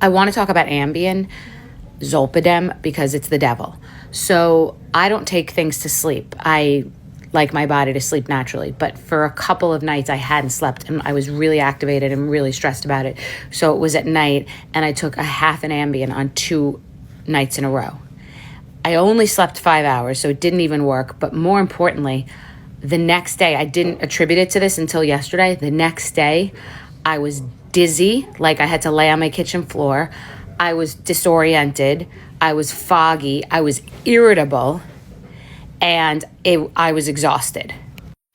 I want to talk about Ambien, Zolpidem, because it's the devil. So I don't take things to sleep. I like my body to sleep naturally. But for a couple of nights, I hadn't slept, and I was really activated and really stressed about it. So it was at night, and I took a half an Ambien on 2 nights in a row. I only slept 5 hours, so it didn't even work. But more importantly, the next day, I didn't attribute it to this until yesterday. The next day, I was dizzy, like I had to lay on my kitchen floor. I was disoriented. I was foggy. I was irritable. And I was exhausted.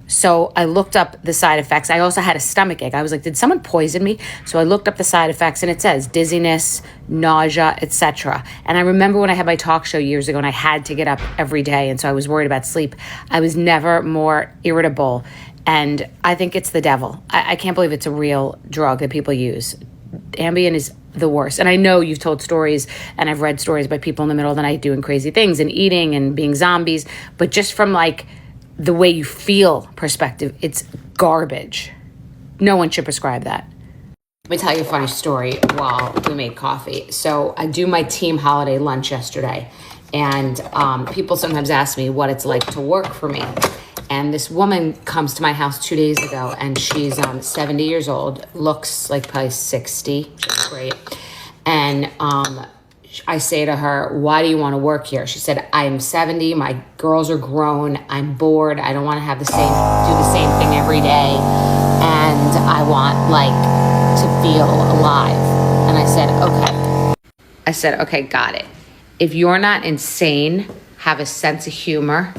So I looked up the side effects. I also had a stomach ache. I was like, did someone poison me? So I looked up the side effects, and it says dizziness, nausea, etc. And I remember when I had my talk show years ago and I had to get up every day, and so I was worried about sleep. I was never more irritable. And I think it's the devil. I can't believe it's a real drug that people use. Ambien is the worst. And I know you've told stories, and I've read stories about people in the middle of the night doing crazy things and eating and being zombies. But just from like the way you feel perspective, it's garbage. No one should prescribe that. Let me tell you a funny story while we made coffee. So I do my team holiday lunch yesterday, and people sometimes ask me what it's like to work for me. And this woman comes to my house 2 days ago, and she's 70 years old, looks like probably 60, she's great. And I say to her, why do you want to work here? She said, I'm 70, my girls are grown, I'm bored, I don't want to do the same thing every day, and I want to feel alive. And I said, okay, got it. If you're not insane, have a sense of humor,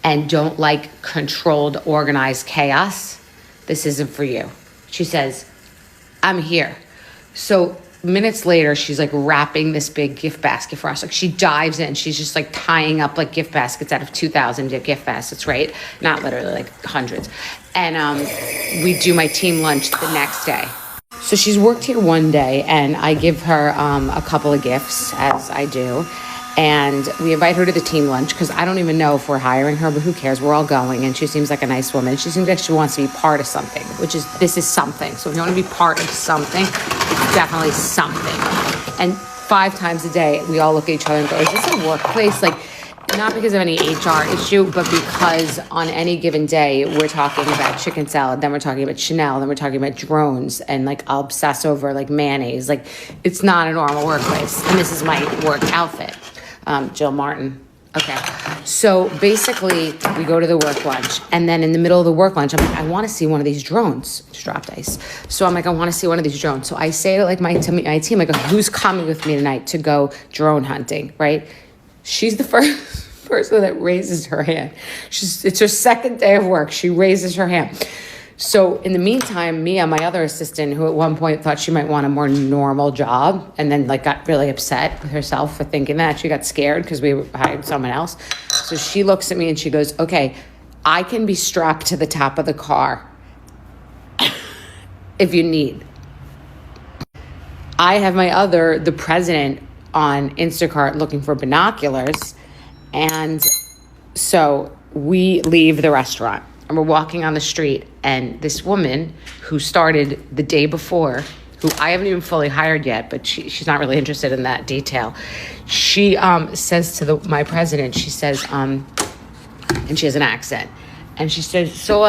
and don't like controlled, organized chaos, this isn't for you. She says, I'm here. So minutes later, she's like wrapping this big gift basket for us. Like she dives in, she's just like tying up like gift baskets out of 2,000 gift baskets, right? Not literally, like hundreds. And we do my team lunch the next day. So she's worked here one day, and I give her a couple of gifts, as I do. And we invite her to the team lunch because I don't even know if we're hiring her, but who cares? We're all going, and she seems like a nice woman. She seems like she wants to be part of something, this is something. So if you want to be part of something, it's definitely something. And 5 times a day, we all look at each other and go, is this a workplace? Like, not because of any HR issue, but because on any given day, we're talking about chicken salad, then we're talking about Chanel, then we're talking about drones, and like I'll obsess over like mayonnaise. Like, it's not a normal workplace. And this is my work outfit. Jill Martin. Okay. So basically we go to the work lunch, and then in the middle of the work lunch, I'm like, I want to see one of these drones. Just dropped ice. So I'm like, I want to see one of these drones. So I say to my team, like, who's coming with me tonight to go drone hunting, right? She's the first person that raises her hand. It's her second day of work. She raises her hand. So in the meantime, Mia, my other assistant, who at one point thought she might want a more normal job, and then got really upset with herself for thinking that. She got scared because we hired someone else. So she looks at me and she goes, okay, I can be strapped to the top of the car if you need. I have the president on Instacart looking for binoculars. And so we leave the restaurant. And we're walking on the street, and this woman who started the day before, who I haven't even fully hired yet, but she's not really interested in that detail. She says to my president, she says, and she has an accent, and she says, so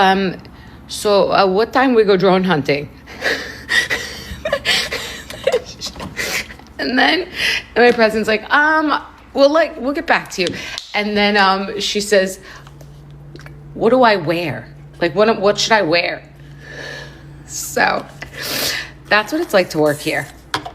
what time we go drone hunting? And then my president's like, we'll get back to you. And then she says, what do I wear? Like, what should I wear? So that's what it's like to work here.